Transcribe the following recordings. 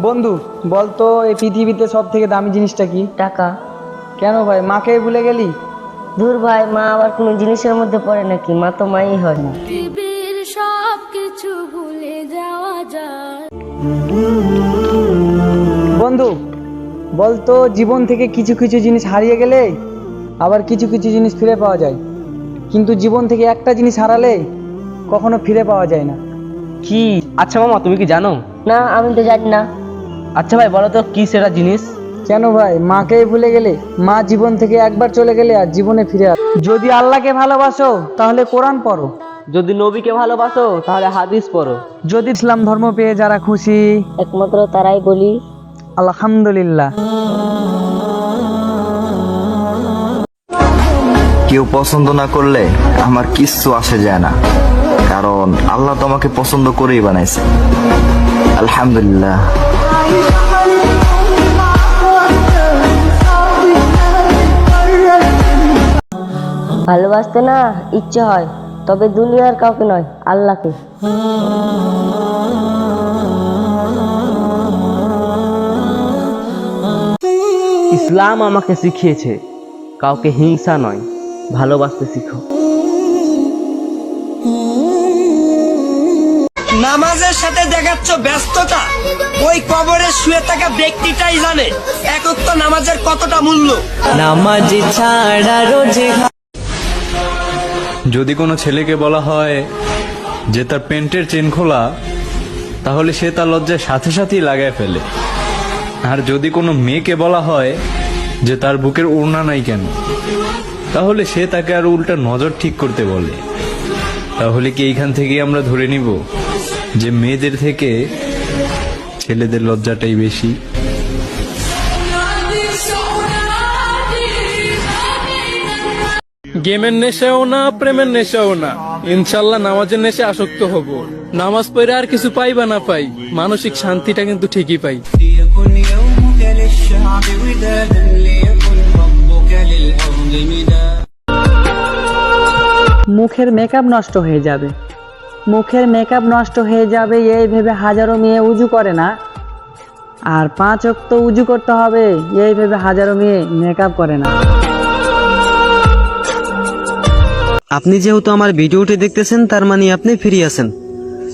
বন্ধু বলতো এই পৃথিবীতে সব থেকে দামি জিনিসটা কি? টাকা। কেন ভাই, মাকে ভুলে গেলি? দূর ভাই, মা আবার কোনো জিনিসের মধ্যে পড়ে নাকি? মা তো মাই হয় না। পৃথিবীর সব কিছু ভুলে যাওয়া যায়। বন্ধু বলতো জীবন থেকে কিছু কিছু জিনিস হারিয়ে গেলে আবার কিছু কিছু জিনিস ফিরে পাওয়া যায়, কিন্তু জীবন থেকে একটা জিনিস হারালে কখনো ফিরে পাওয়া যায় না। কি? আচ্ছা মামা, তুমি কি জানো? না, আমি তো জানি না। আচ্ছা ভাই, বলো তো কি সেটা জিনিস? কেন ভাই, মাকেই ভুলে গেলে? মা জীবন থেকে একবার চলে গেলে আর জীবনে ফিরে আসে। যদি আল্লাহকে ভালোবাসো তাহলে কোরআন পড়ো, যদি নবীকে ভালোবাসো তাহলে হাদিস পড়ো। যদি ইসলাম ধর্ম পেয়ে যারা খুশি একমাত্র তারাই বলি আলহামদুলিল্লাহ। কেউ পছন্দ না করলে আমার কিচ্ছু আসে যায় না, কারণ আল্লাহ তোমাকে পছন্দ করেই বানাইছে। আলহামদুলিল্লাহ। ভালোবাসতে না ইচ্ছে হয়, তবে দুনিয়ার কাউকে নয়, আল্লাহকে। ইসলাম আমাকে শিখিয়েছে কাউকে হিংসা নয়, ভালোবাসতে শিখো। নামাজের সাথে দেখাচ্ছ ব্যস্ততা, ওই কবরে শুয়ে থাকা ব্যক্তিটাই জানে একক তো নামাজের কতটা মূল্য। নামাজ ছাড়া রোজে যদি কোনো ছেলেকে বলা হয় যে তার প্যান্টের চেন খোলা, তাহলে সে তার লজ্জায় সাথে সাথেই লাগায় ফেলে। আর যদি কোনো মেয়েকে বলা হয় যে তার বুকের ওড়না নাই কেন, তাহলে সে তাকে আর উল্টা নজর ঠিক করতে বলে। তাহলে কি এইখান থেকেই আমরা ধরে নিব যে মেয়েদের থেকে ছেলেদের লজ্জাটাই বেশি? গেমের নেশাও না, প্রেমের নেশাও না, ইনশাল্লাহ নামাজের নেশে আসক্ত হব। নামাজ পড়ে আর কিছু পাই বা না পাই, মানসিক শান্তিটা কিন্তু ঠিকই পাই। মুখের মেকআপ নষ্ট হয়ে যাবে, মুখের মেকআপ নষ্ট হয়ে যাবে এই ভেবে হাজারো মেয়ে উজু করে না, আর 5 ওয়াক্ত উজু করতে হবে এই ভেবে হাজারো মেয়ে মেকআপ করে না। আপনি যেহেতু আমার ভিডিওটি দেখতেছেন, তার মানে আপনি ফ্রি আছেন।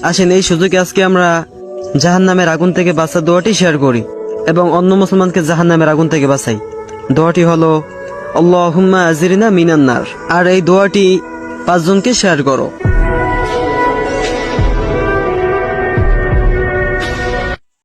আসেন এই সুযোগে আজকে আমরা জাহান্নামের আগুন থেকে বাঁচার দোয়াটি শেয়ার করি এবং অন্য মুসলমানকে জাহান্নামের আগুন থেকে বাঁচাই। দোয়াটি হলো আল্লাহুম্মা আজিরনা মিনান নার। আর এই দোয়াটি 5 জনকে শেয়ার করো।